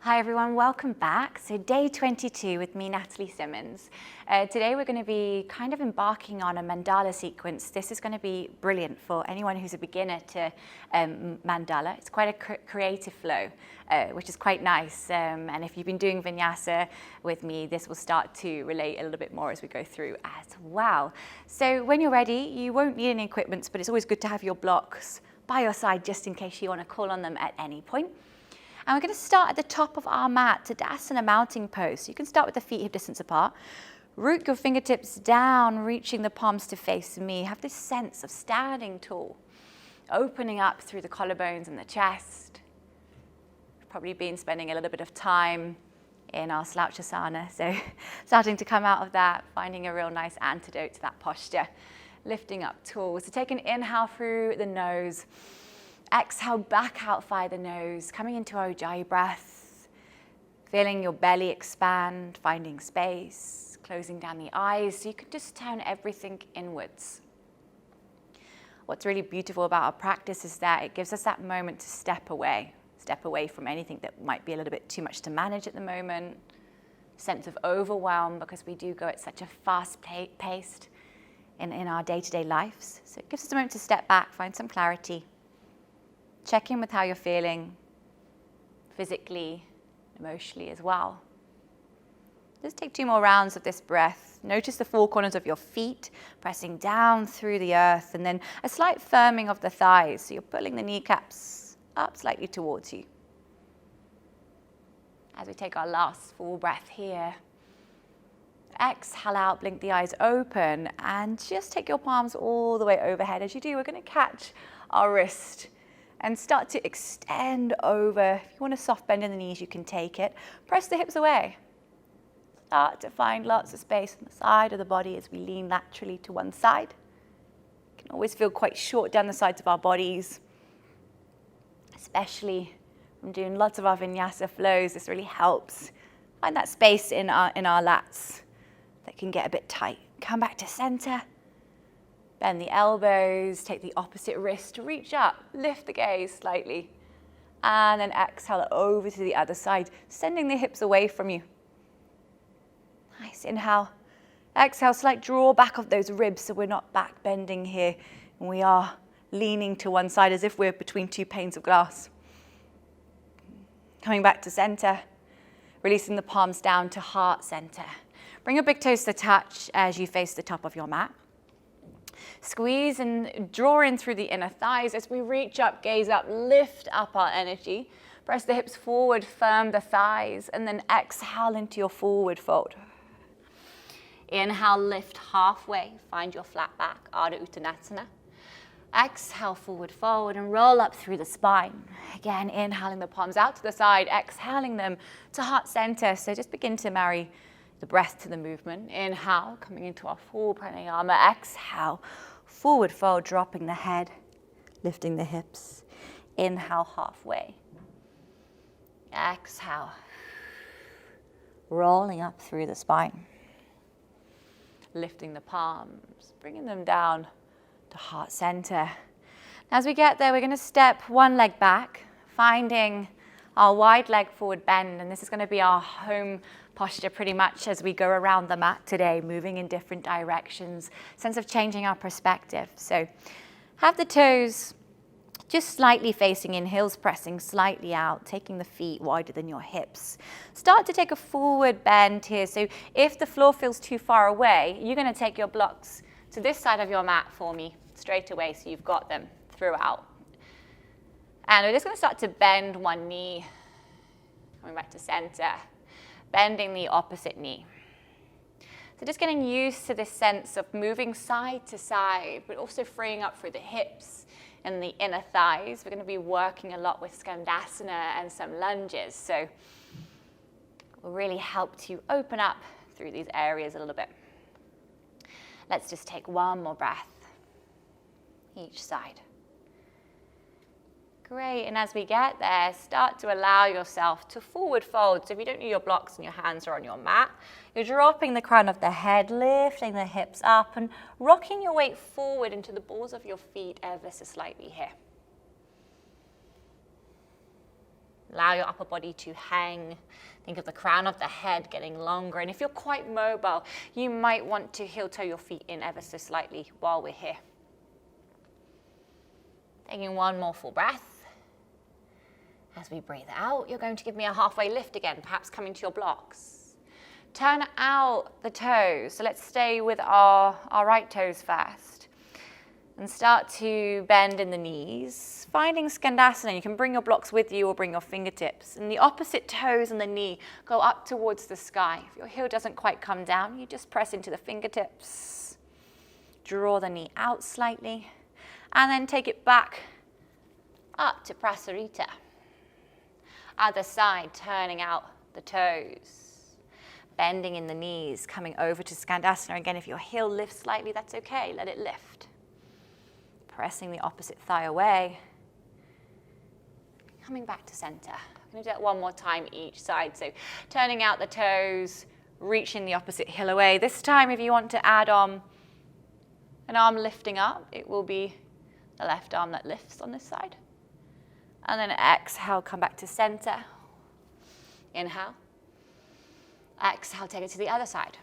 Hi everyone, welcome back. So day 22 with me, Natalie Simmonds. Today we're going to be kind of embarking on a mandala sequence. This is going to be brilliant for anyone who's a beginner to mandala. It's quite a creative flow, which is quite nice. And if you've been doing vinyasa with me, this will start to relate a little bit more as we go through as well. So when you're ready, you won't need any equipment, but it's always good to have your blocks by your side just in case you want to call on them at any point. And we're going to start at the top of our mat, Tadasana mounting pose. So you can start with the feet hip distance apart. Root your fingertips down, reaching the palms to face me. Have this sense of standing tall, opening up through the collarbones and the chest. We've probably been spending a little bit of time in our slouchasana, so starting to come out of that, finding a real nice antidote to that posture. Lifting up tall. So take an inhale through the nose. Exhale back out via the nose, coming into our Ujjayi breath, feeling your belly expand, finding space, closing down the eyes, so you can just turn everything inwards. What's really beautiful about our practice is that it gives us that moment to step away from anything that might be a little bit too much to manage at the moment, sense of overwhelm, because we do go at such a fast pace in our day-to-day lives. So it gives us a moment to step back, find some clarity. Check in with how you're feeling physically, emotionally as well. Just take 2 more rounds of this breath. Notice the 4 corners of your feet pressing down through the earth, and then a slight firming of the thighs. So you're pulling the kneecaps up slightly towards you. As we take our last full breath here, exhale out, blink the eyes open, and just take your palms all the way overhead. As you do, we're going to catch our wrist and start to extend over. If you want a soft bend in the knees, you can take it. Press the hips away. Start to find lots of space on the side of the body as we lean laterally to one side. You can always feel quite short down the sides of our bodies, especially from doing lots of our vinyasa flows. This really helps. Find that space in our lats that can get a bit tight. Come back to center. Bend the elbows, take the opposite wrist, reach up, lift the gaze slightly, and then exhale over to the other side, sending the hips away from you. Nice, inhale. Exhale, slight draw back of those ribs so we're not back bending here, and we are leaning to one side as if we're between 2 panes of glass. Coming back to center, releasing the palms down to heart center. Bring your big toes to touch as you face the top of your mat. Squeeze and draw in through the inner thighs as we reach up, gaze up, lift up our energy. Press the hips forward, firm the thighs, and then exhale into your forward fold. Inhale, lift halfway, find your flat back, Ardha Uttanasana. Exhale, forward fold, and roll up through the spine. Again, inhaling the palms out to the side, exhaling them to heart center. So just begin to marry the breath to the movement. Inhale, coming into our full pranayama. Exhale, forward fold, dropping the head, lifting the hips. Inhale, halfway. Exhale, rolling up through the spine. Lifting the palms, bringing them down to heart center. As we get there, we're going to step one leg back, finding our wide leg forward bend, and this is going to be our home posture pretty much as we go around the mat today, moving in different directions, sense of changing our perspective. So have the toes just slightly facing in, heels pressing slightly out, taking the feet wider than your hips. Start to take a forward bend here. So if the floor feels too far away, you're going to take your blocks to this side of your mat for me straight away so you've got them throughout. And we're just going to start to bend one knee, coming back to center, bending the opposite knee. So just getting used to this sense of moving side to side, but also freeing up through the hips and the inner thighs. We're going to be working a lot with Skandasana and some lunges, so it will really help to open up through these areas a little bit. Let's just take one more breath, each side. Great, and as we get there, start to allow yourself to forward fold. So if you don't need your blocks and your hands are on your mat, you're dropping the crown of the head, lifting the hips up and rocking your weight forward into the balls of your feet ever so slightly here. Allow your upper body to hang. Think of the crown of the head getting longer. And if you're quite mobile, you might want to heel toe your feet in ever so slightly while we're here. Taking one more full breath. As we breathe out, you're going to give me a halfway lift again, perhaps coming to your blocks. Turn out the toes. So let's stay with our right toes first. And start to bend in the knees. Finding Skandasana, you can bring your blocks with you or bring your fingertips. And the opposite toes and the knee go up towards the sky. If your heel doesn't quite come down, you just press into the fingertips. Draw the knee out slightly. And then take it back up to Prasarita. Other side, turning out the toes. Bending in the knees, coming over to Skandasana. Again, if your heel lifts slightly, that's okay. Let it lift. Pressing the opposite thigh away. Coming back to center. I'm going to do that one more time each side. So turning out the toes, reaching the opposite heel away. This time, if you want to add on an arm lifting up, it will be the left arm that lifts on this side. And then exhale, come back to center. Inhale. Exhale, take it to the other side.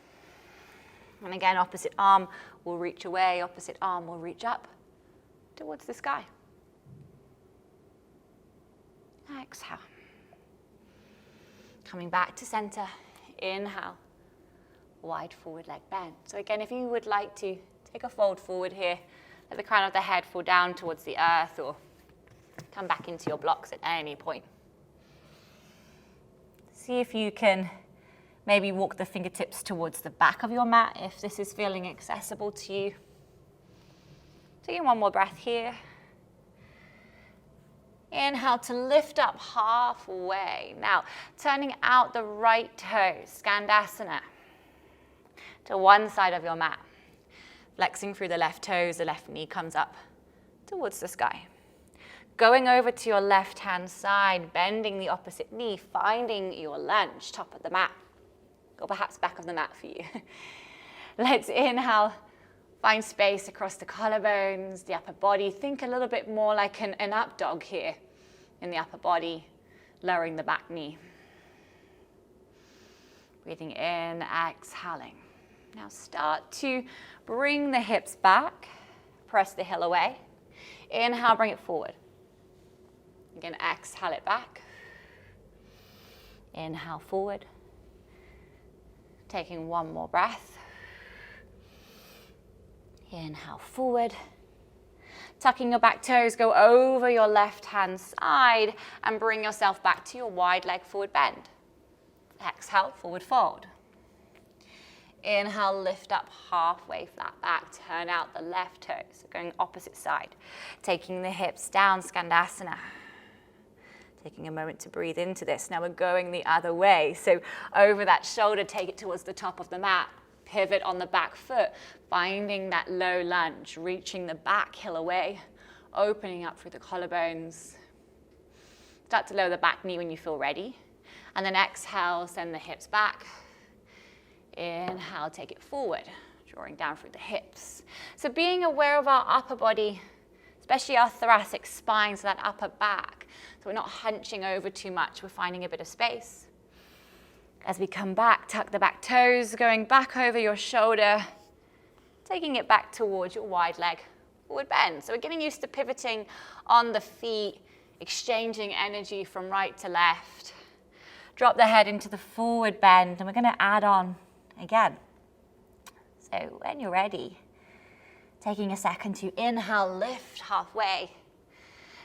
And again, opposite arm will reach away, opposite arm will reach up towards the sky. Exhale. Coming back to center. Inhale. Wide forward leg bend. So again, if you would like to take a fold forward here, let the crown of the head fall down towards the earth or come back into your blocks at any point. See if you can maybe walk the fingertips towards the back of your mat if this is feeling accessible to you. Taking one more breath here. Inhale to lift up halfway. Now, turning out the right toes, Skandasana, to one side of your mat. Flexing through the left toes, the left knee comes up towards the sky. Going over to your left-hand side, bending the opposite knee, finding your lunge, top of the mat, or perhaps back of the mat for you. Let's inhale. Find space across the collarbones, the upper body. Think a little bit more like an up dog here in the upper body, lowering the back knee. Breathing in, exhaling. Now start to bring the hips back. Press the heel away. Inhale, bring it forward. Again, exhale it back. Inhale forward. Taking one more breath. Inhale forward. Tucking your back toes, go over your left-hand side and bring yourself back to your wide leg forward bend. Exhale, forward fold. Inhale, lift up halfway, flat back, turn out the left toes, so going opposite side. Taking the hips down, Skandasana. Taking a moment to breathe into this. Now we're going the other way, so over that shoulder, take it towards the top of the mat. Pivot on the back foot, finding that low lunge, reaching the back heel away, opening up through the collarbones. Start to lower the back knee when you feel ready. And then exhale, send the hips back. Inhale, take it forward, drawing down through the hips. So being aware of our upper body, especially our thoracic spine, so that upper back. So we're not hunching over too much, we're finding a bit of space. As we come back, tuck the back toes, going back over your shoulder, taking it back towards your wide leg forward bend. So we're getting used to pivoting on the feet, exchanging energy from right to left. Drop the head into the forward bend, and we're going to add on again. So when you're ready, taking a second to inhale, lift halfway.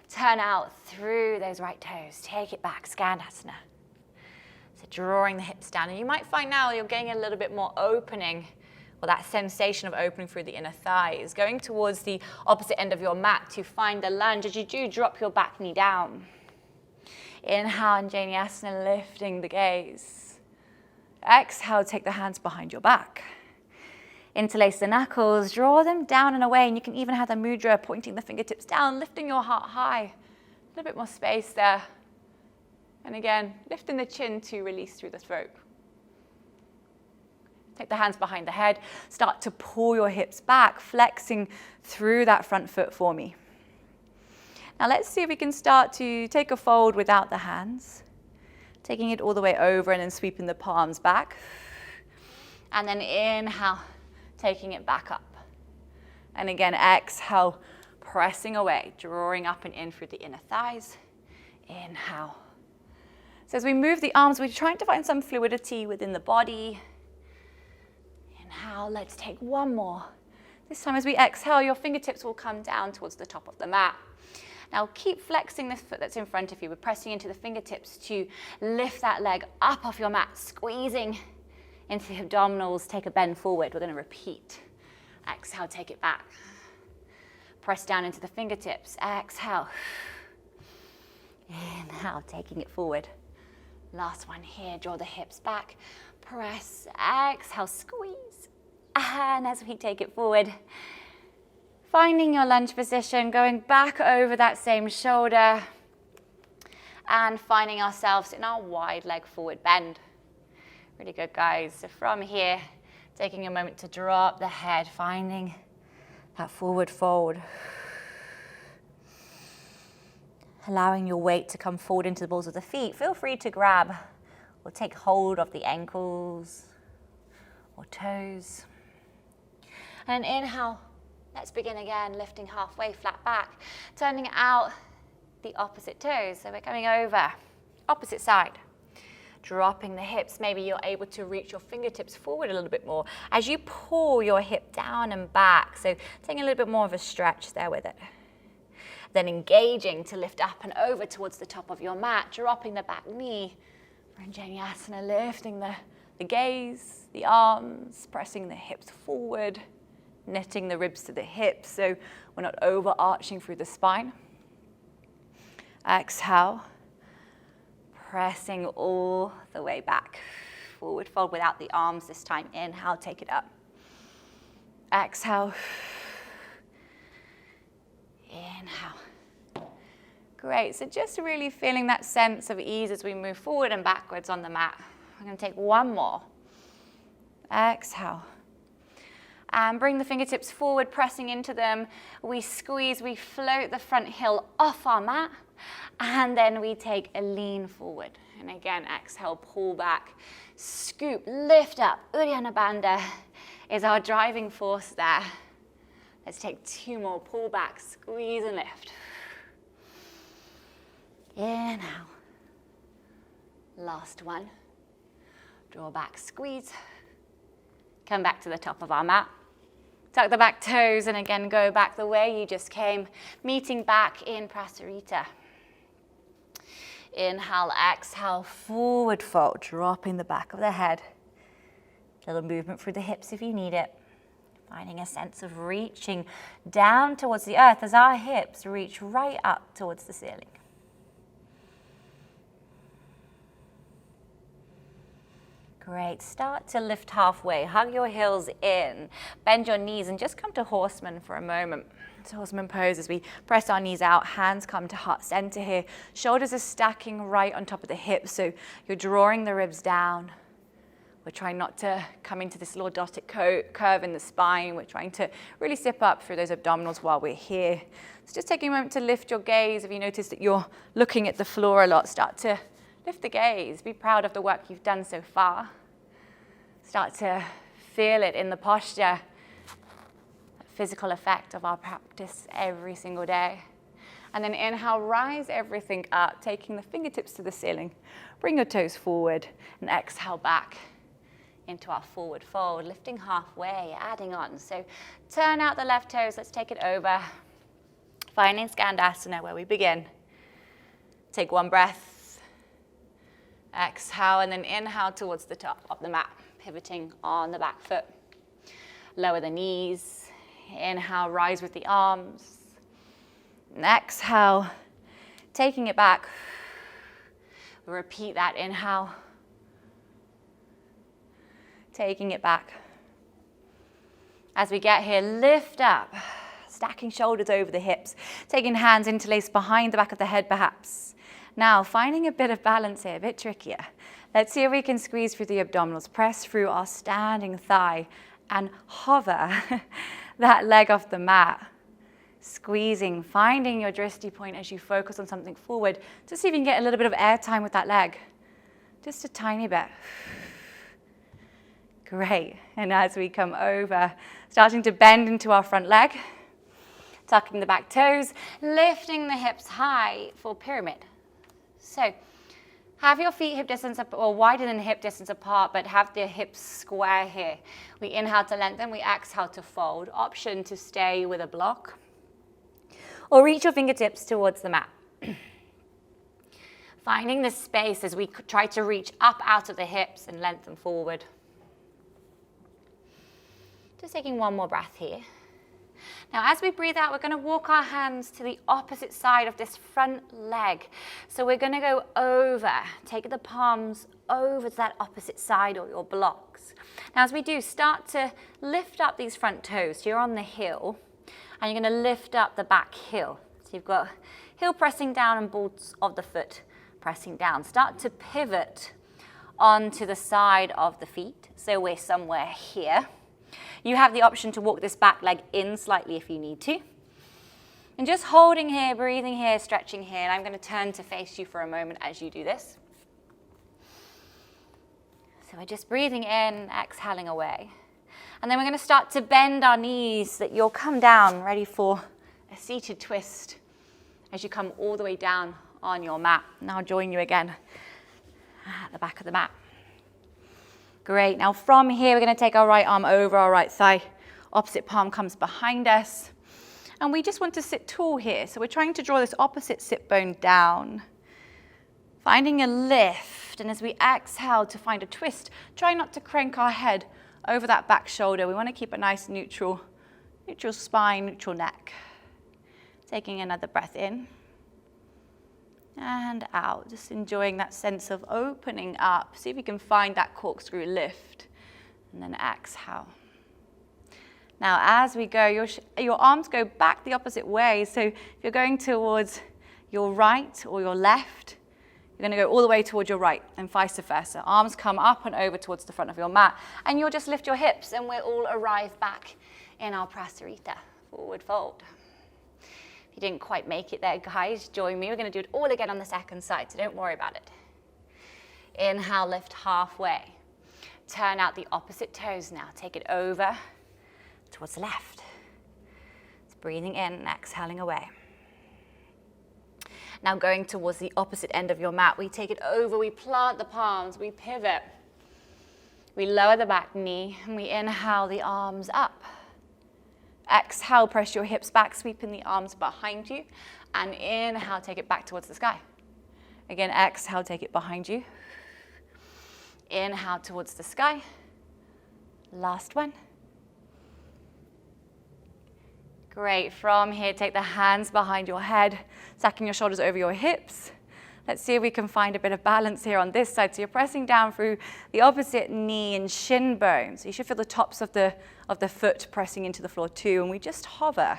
Turn out through those right toes. Take it back, Skandasana. So drawing the hips down. And you might find now you're getting a little bit more opening, or that sensation of opening through the inner thighs. Going towards the opposite end of your mat to find the lunge. As you do, drop your back knee down. Inhale, Anjaneyasana, lifting the gaze. Exhale, take the hands behind your back. Interlace the knuckles, draw them down and away, and you can even have the mudra, pointing the fingertips down, lifting your heart high. A little bit more space there. And again, lifting the chin to release through the throat. Take the hands behind the head, start to pull your hips back, flexing through that front foot for me. Now let's see if we can start to take a fold without the hands. Taking it all the way over and then sweeping the palms back. And then inhale, taking it back up. And again, exhale, pressing away, drawing up and in through the inner thighs. Inhale. So as we move the arms, we're trying to find some fluidity within the body. Inhale, let's take one more. This time as we exhale, your fingertips will come down towards the top of the mat. Now keep flexing this foot that's in front of you. We're pressing into the fingertips to lift that leg up off your mat, squeezing into the abdominals. Take a bend forward. We're going to repeat. Exhale, take it back. Press down into the fingertips. Exhale. Inhale, taking it forward. Last one here. Draw the hips back. Press. Exhale, squeeze. And as we take it forward, finding your lunge position, going back over that same shoulder, and finding ourselves in our wide leg forward bend. Really good, guys. So from here, taking a moment to drop the head, finding that forward fold. Allowing your weight to come forward into the balls of the feet. Feel free to grab or take hold of the ankles or toes. And inhale. Let's begin again, lifting halfway, flat back, turning out the opposite toes. So we're coming over, opposite side. Dropping the hips, maybe you're able to reach your fingertips forward a little bit more as you pull your hip down and back. So taking a little bit more of a stretch there with it. Then engaging to lift up and over towards the top of your mat, dropping the back knee. Asana, lifting the gaze, the arms, pressing the hips forward. Knitting the ribs to the hips so we're not overarching through the spine. Exhale, pressing all the way back. Forward fold without the arms this time. Inhale, take it up. Exhale. Inhale. Great, so just really feeling that sense of ease as we move forward and backwards on the mat. I'm going to take one more. Exhale. And bring the fingertips forward, pressing into them. We squeeze, we float the front heel off our mat, and then we take a lean forward. And again, exhale, pull back, scoop, lift up. Uddiyana Bandha is our driving force there. Let's take two more. Pull back, squeeze and lift. Inhale. Last one. Draw back, squeeze. Come back to the top of our mat. Tuck the back toes and again go back the way you just came, meeting back in Prasarita. Inhale, exhale, forward fold, dropping the back of the head. Little movement through the hips if you need it. Finding a sense of reaching down towards the earth as our hips reach right up towards the ceiling. Great, start to lift halfway, hug your heels in, bend your knees and just come to horseman for a moment. So horseman pose as we press our knees out, hands come to heart center here. Shoulders are stacking right on top of the hips, so you're drawing the ribs down. We're trying not to come into this lordotic curve in the spine. We're trying to really zip up through those abdominals while we're here. So just taking a moment to lift your gaze. If you notice that you're looking at the floor a lot, start to lift the gaze. Be proud of the work you've done so far. Start to feel it in the posture, that physical effect of our practice every single day. And then inhale, rise everything up, taking the fingertips to the ceiling. Bring your toes forward and exhale back into our forward fold, lifting halfway, adding on. So turn out the left toes, let's take it over. Finding Skandasana where we begin. Take one breath. Exhale and then inhale towards the top of the mat, pivoting on the back foot. Lower the knees. Inhale, rise with the arms. And exhale, taking it back. Repeat that inhale. Taking it back. As we get here, lift up. Stacking shoulders over the hips. Taking hands interlaced behind the back of the head perhaps. Now, finding a bit of balance here, a bit trickier. Let's see if we can squeeze through the abdominals. Press through our standing thigh and hover that leg off the mat. Squeezing, finding your drishti point as you focus on something forward. Just see if you can get a little bit of air time with that leg. Just a tiny bit. Great. And as we come over, starting to bend into our front leg, tucking the back toes, lifting the hips high for pyramid. So have your feet hip distance or wider than hip distance apart, but have the hips square here. We inhale to lengthen, we exhale to fold. Option to stay with a block or reach your fingertips towards the mat. Finding the space as we try to reach up out of the hips and lengthen forward. Just taking one more breath here. Now as we breathe out, we're going to walk our hands to the opposite side of this front leg. So we're going to go over, take the palms over to that opposite side or your blocks. Now as we do, start to lift up these front toes. So you're on the heel and you're going to lift up the back heel. So you've got heel pressing down and balls of the foot pressing down. Start to pivot onto the side of the feet. So we're somewhere here. You have the option to walk this back leg in slightly if you need to. And just holding here, breathing here, stretching here. And I'm going to turn to face you for a moment as you do this. So we're just breathing in, exhaling away. And then we're going to start to bend our knees so that you'll come down, ready for a seated twist as you come all the way down on your mat. And I'll join you again at the back of the mat. Great. Now from here, we're going to take our right arm over our right thigh. Opposite palm comes behind us. And we just want to sit tall here. So we're trying to draw this opposite sit bone down. Finding a lift. And as we exhale to find a twist, try not to crank our head over that back shoulder. We want to keep a nice neutral spine, neutral neck. Taking another breath in. And out, just enjoying that sense of opening up. See if you can find that corkscrew lift. And then exhale. Now as we go, your arms go back the opposite way. So if you're going towards your right or your left, you're going to go all the way towards your right and vice versa. Arms come up and over towards the front of your mat. And you'll just lift your hips and we'll all arrive back in our prasarita, forward fold. If you didn't quite make it there, guys, join me. We're going to do it all again on the second side, so don't worry about it. Inhale, lift halfway. Turn out the opposite toes now. Take it over towards the left. It's breathing in and exhaling away. Now going towards the opposite end of your mat, we take it over, we plant the palms, we pivot. We lower the back knee, and we inhale the arms up. Exhale, press your hips back, sweeping the arms behind you. And inhale, take it back towards the sky. Again, exhale, take it behind you. Inhale towards the sky. Last one. Great. From here, take the hands behind your head, stacking your shoulders over your hips. Let's see if we can find a bit of balance here on this side. So you're pressing down through the opposite knee and shin bones. So you should feel the tops of the foot pressing into the floor too. And we just hover.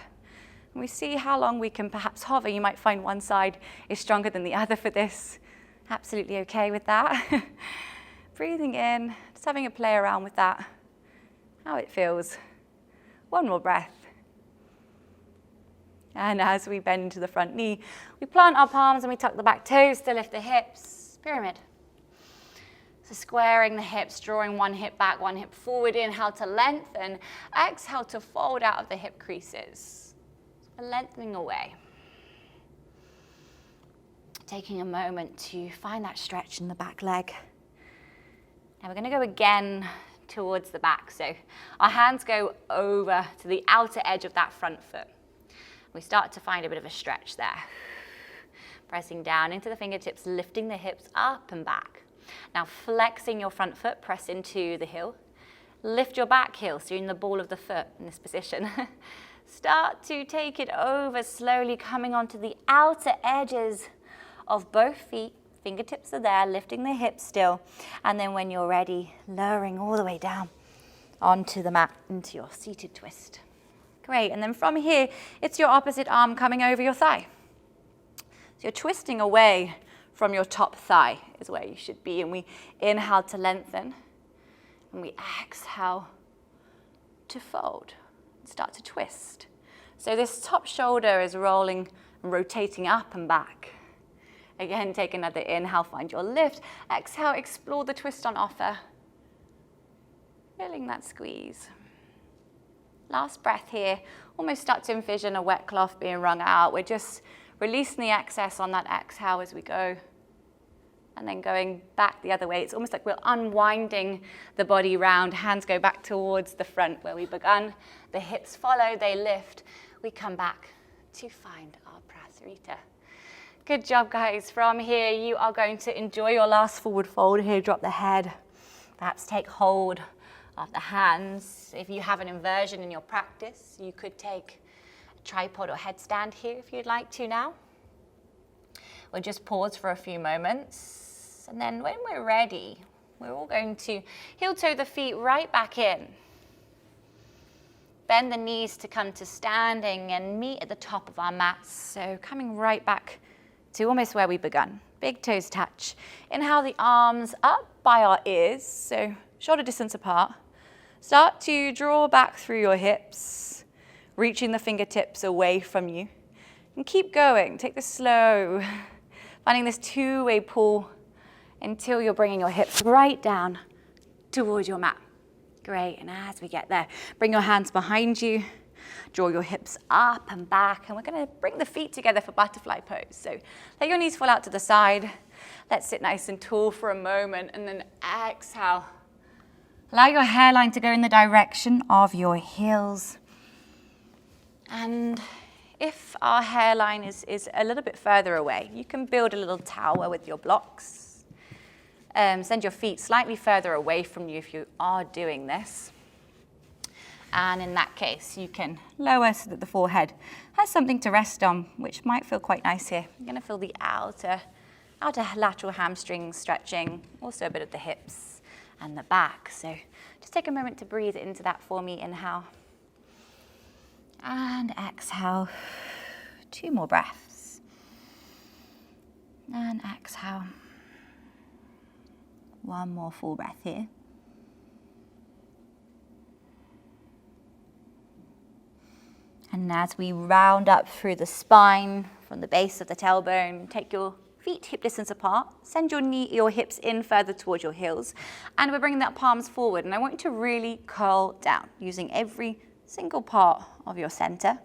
And we see how long we can perhaps hover. You might find one side is stronger than the other for this. Absolutely okay with that. Breathing in, just having a play around with that. How it feels. One more breath. And as we bend into the front knee, we plant our palms and we tuck the back toes to lift the hips. Pyramid. So squaring the hips, drawing one hip back, one hip forward. Inhale to lengthen. Exhale to fold out of the hip creases. So lengthening away. Taking a moment to find that stretch in the back leg. Now we're going to go again towards the back. So our hands go over to the outer edge of that front foot. We start to find a bit of a stretch there. Pressing down into the fingertips, lifting the hips up and back. Now flexing your front foot, press into the heel. Lift your back heel, so you're in the ball of the foot in this position. Start to take it over, slowly coming onto the outer edges of both feet. Fingertips are there, lifting the hips still. And then when you're ready, lowering all the way down onto the mat, into your seated twist. Great, and then from here, it's your opposite arm coming over your thigh. So you're twisting away from your top thigh is where you should be. And we inhale to lengthen, and we exhale to fold. Start to twist. So this top shoulder is rolling and rotating up and back. Again, take another inhale, find your lift. Exhale, explore the twist on offer. Feeling that squeeze. Last breath here. Almost start to envision a wet cloth being wrung out. We're just releasing the excess on that exhale as we go. And then going back the other way. It's almost like we're unwinding the body round. Hands go back towards the front where we begun. The hips follow, they lift. We come back to find our prasarita. Good job, guys. From here, you are going to enjoy your last forward fold here. Drop the head. Perhaps take hold of the hands. If you have an inversion in your practice, you could take a tripod or headstand here if you'd like to now. We'll just pause for a few moments. And then when we're ready, we're all going to heel toe the feet right back in. Bend the knees to come to standing and meet at the top of our mats. So coming right back to almost where we begun. Big toes touch. Inhale the arms up by our ears, so shoulder distance apart. Start to draw back through your hips, reaching the fingertips away from you. And keep going, take this slow, finding this two-way pull until you're bringing your hips right down towards your mat. Great, and as we get there, bring your hands behind you, draw your hips up and back, and we're gonna bring the feet together for butterfly pose. So let your knees fall out to the side. Let's sit nice and tall for a moment, and then exhale. Allow your hairline to go in the direction of your heels. And if our hairline is a little bit further away, you can build a little tower with your blocks. Send your feet slightly further away from you if you are doing this. And in that case, you can lower so that the forehead has something to rest on, which might feel quite nice here. You're going to feel the outer lateral hamstrings stretching, also a bit of the hips and the back. So just take a moment to breathe into that for me. Inhale. And exhale. 2 more breaths. And exhale. 1 more full breath here. And as we round up through the spine, from the base of the tailbone, take your feet hip distance apart, send your hips in further towards your heels, and we're bringing that palms forward. And I want you to really curl down, using every single part of your center.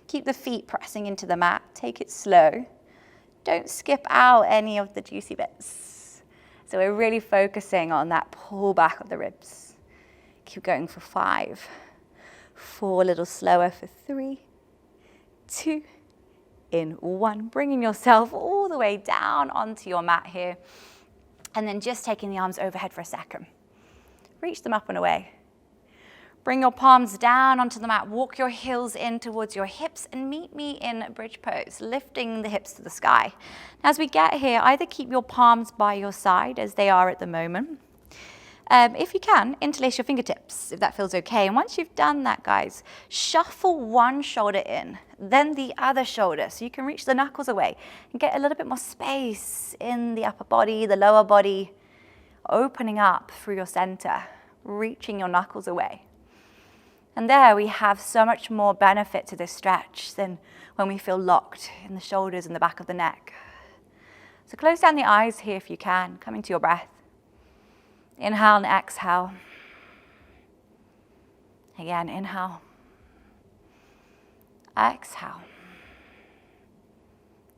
Keep the feet pressing into the mat, take it slow. Don't skip out any of the juicy bits. So we're really focusing on that pull back of the ribs. Keep going for 5, 4, a little slower for 3, 2, in 1. Bringing yourself all the way down onto your mat here. And then just taking the arms overhead for a second. Reach them up and away. Bring your palms down onto the mat. Walk your heels in towards your hips and meet me in bridge pose, lifting the hips to the sky. Now, as we get here, either keep your palms by your side as they are at the moment. If you can, interlace your fingertips, if that feels okay. And once you've done that, guys, shuffle one shoulder in, then the other shoulder, so you can reach the knuckles away and get a little bit more space in the upper body, the lower body, opening up through your center, reaching your knuckles away. And there we have so much more benefit to this stretch than when we feel locked in the shoulders and the back of the neck. So close down the eyes here if you can, coming to your breath. Inhale and exhale. Again, inhale. Exhale.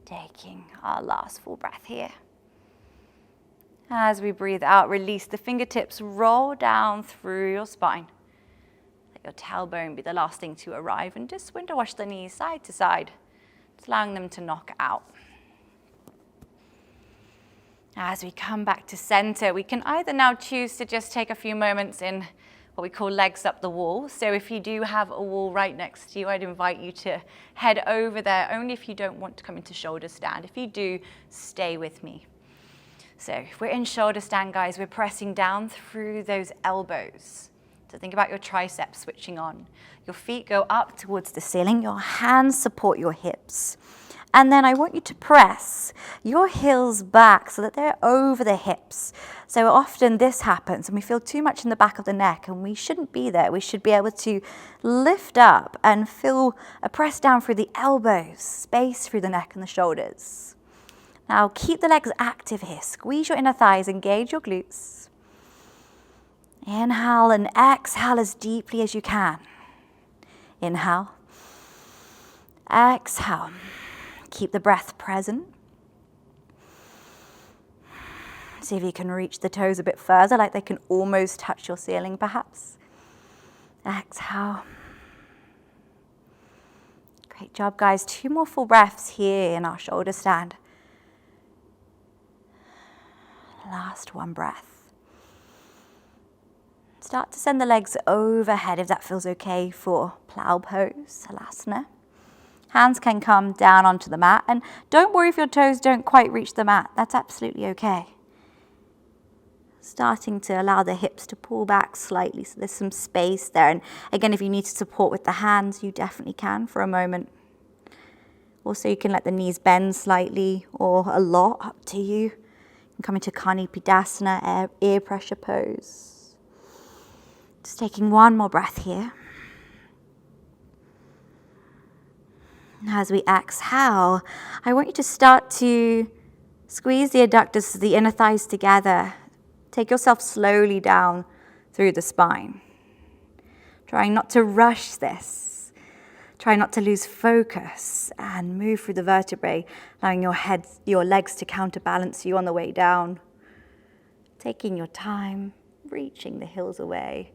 Taking our last full breath here. As we breathe out, release the fingertips, roll down through your spine. Let your tailbone be the last thing to arrive, and just window wash the knees side to side, just allowing them to knock out. As we come back to center, we can either now choose to just take a few moments in what we call legs up the wall. So if you do have a wall right next to you, I'd invite you to head over there, only if you don't want to come into shoulder stand. If you do, stay with me. So if we're in shoulder stand, guys, we're pressing down through those elbows. So think about your triceps switching on. Your feet go up towards the ceiling. Your hands support your hips. And then I want you to press your heels back so that they're over the hips. So often this happens and we feel too much in the back of the neck, and we shouldn't be there. We should be able to lift up and feel a press down through the elbows, space through the neck and the shoulders. Now keep the legs active here. Squeeze your inner thighs, engage your glutes. Inhale and exhale as deeply as you can. Inhale. Exhale. Keep the breath present. See if you can reach the toes a bit further, like they can almost touch your ceiling perhaps. Exhale. Great job, guys. 2 more full breaths here in our shoulder stand. Last 1 breath. Start to send the legs overhead if that feels okay for plow pose, Halasana. Hands can come down onto the mat, and don't worry if your toes don't quite reach the mat. That's absolutely okay. Starting to allow the hips to pull back slightly so there's some space there. And again, if you need to support with the hands, you definitely can for a moment. Also, you can let the knees bend slightly or a lot, up to you. You can come into Kanipidasana, ear pressure pose. Just taking 1 more breath here. As we exhale, I want you to start to squeeze the adductors, the inner thighs together. Take yourself slowly down through the spine. Trying not to rush this. Try not to lose focus and move through the vertebrae, allowing your legs to counterbalance you on the way down. Taking your time, reaching the heels away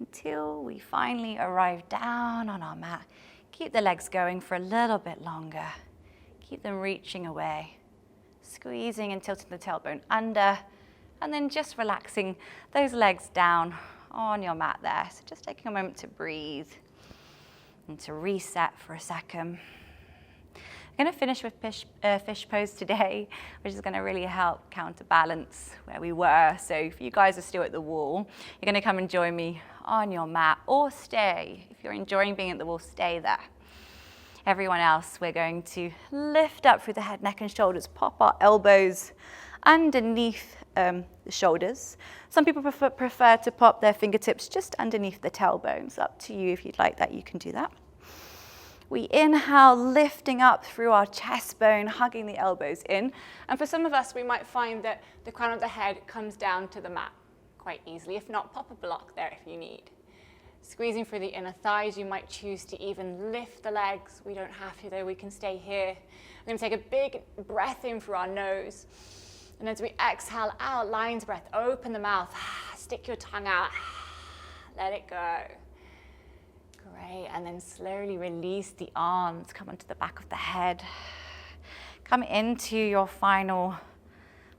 until we finally arrive down on our mat. Keep the legs going for a little bit longer. Keep them reaching away, squeezing and tilting the tailbone under, and then just relaxing those legs down on your mat there. So just taking a moment to breathe and to reset for a second. I'm going to finish with fish pose today, which is going to really help counterbalance where we were. So if you guys are still at the wall, you're going to come and join me on your mat, or stay. If you're enjoying being at the wall, stay there. Everyone else, we're going to lift up through the head, neck and shoulders, pop our elbows underneath the shoulders. Some people prefer to pop their fingertips just underneath the tailbones. Up to you. If you'd like that, you can do that. We inhale, lifting up through our chest bone, hugging the elbows in. And for some of us, we might find that the crown of the head comes down to the mat quite easily. If not, pop a block there if you need. Squeezing through the inner thighs, you might choose to even lift the legs. We don't have to, though. We can stay here. We're going to take a big breath in through our nose. And as we exhale out, lion's breath, open the mouth, stick your tongue out, let it go. Great, and then slowly release the arms, come onto the back of the head. Come into your final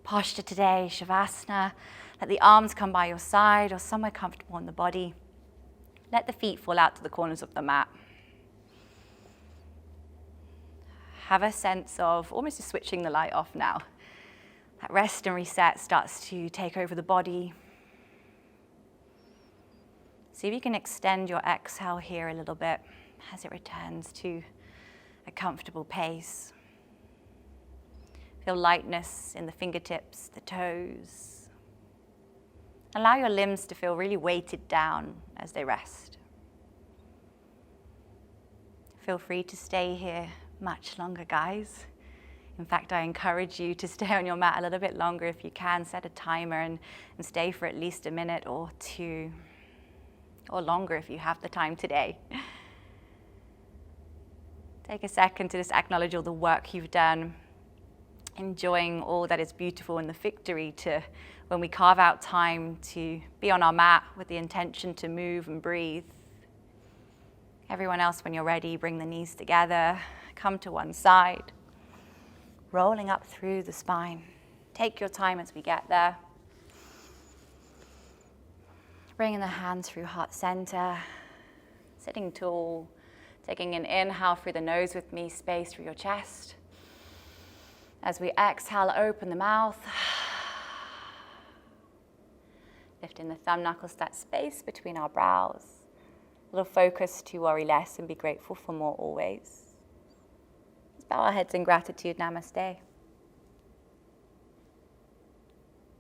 posture today, Shavasana. Let the arms come by your side or somewhere comfortable in the body. Let the feet fall out to the corners of the mat. Have a sense of almost just switching the light off now. That rest and reset starts to take over the body. See if you can extend your exhale here a little bit as it returns to a comfortable pace. Feel lightness in the fingertips, the toes. Allow your limbs to feel really weighted down as they rest. Feel free to stay here much longer, guys. In fact, I encourage you to stay on your mat a little bit longer if you can. Set a timer and stay for at least a minute or 2. Or longer if you have the time today. Take a second to just acknowledge all the work you've done, enjoying all that is beautiful and the victory to when we carve out time to be on our mat with the intention to move and breathe. Everyone else, when you're ready, bring the knees together, come to one side, rolling up through the spine. Take your time as we get there. Bringing the hands through heart center, sitting tall, taking an inhale through the nose with me, space through your chest. As we exhale, open the mouth. Lifting the thumb knuckles, that space between our brows. A little focus to worry less and be grateful for more always. bow our heads in gratitude. Namaste.